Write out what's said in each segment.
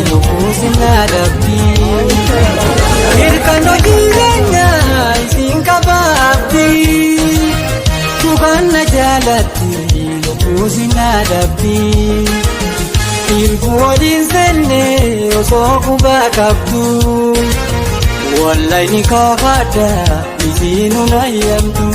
nuufusina dhabbii hirkannoo jireenyaa isin qabaabbii tukanna jaalatti nuufusina dhabbii ilbu waliin seenne osoo kubaa qabdu wallahi ni kaafadha isiinu nayyamtu.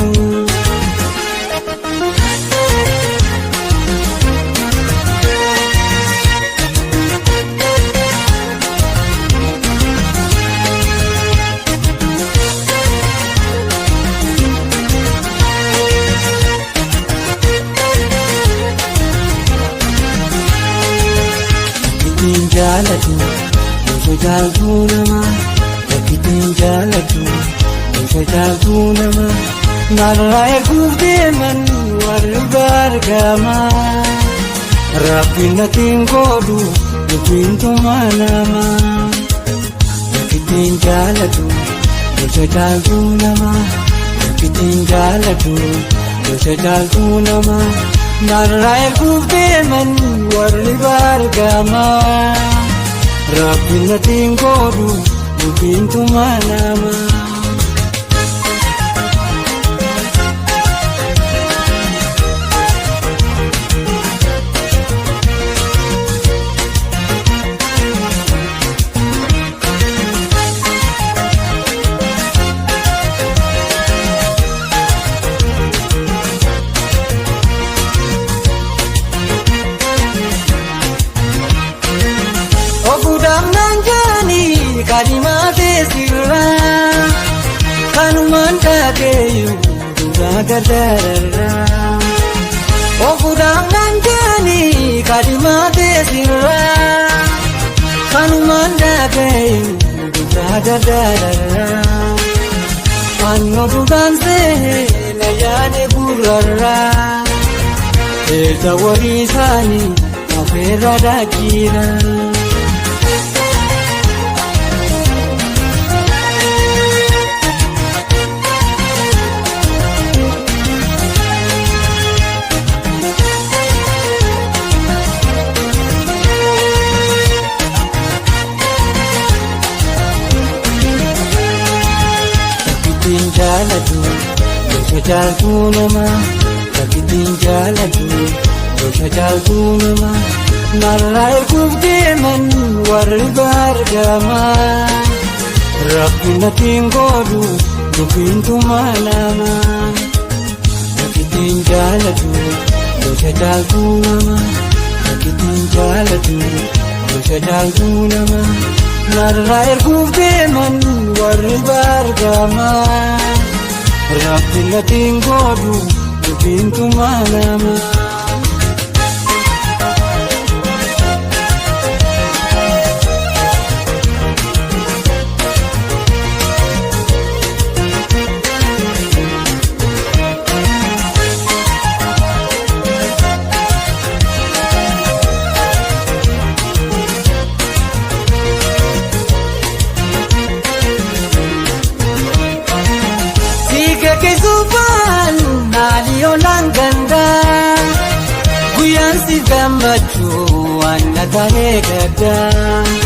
Jaalatu osoo jaaltuu namaa rakkitiin jaalatu osoo jaaltuu namaa narraa eeguuf deeman warri bargaamaa rabbiin natiin godhu dubbiin tumaa namaa rakkitiin jaalatu osoo jaaltuu namaa rakkitiin jaalatu osoo jaaltuu namaa narraa eeguuf deeman warri bargaamaa rabbiin natiin godhu dubbiin tumaa namaa. Kalimatee sirraa kanumaan dhagayu dhugaa gargaararraa ofuudhaan nanjaanii kalimatee sirraa kanumaan dhagayu dhugaa gargaararraa annoo dhugaan seena yaade gurrarraa eessa walii isaanii afeerra daakira. Jaalatu osoo jaaltuu namaa rakkitiin jaalatu osoo jaaltuu namaa narraa eeguuf deeman warri bargaamaa rabbiin natiin godhu dubbiin tumaa namaa rakkitiin jaalatu osoo jaaltuu namaa rakkitiin jaalatu osoo jaaltuu namaa narraa eeguuf deeman warri bargaamaa rabbiin natiin godhu dubbiin tumaa namaa. Kesuufaan naaliyoonaan gandaa guyyaan si gammachuu waan na ta'ee gaddaa.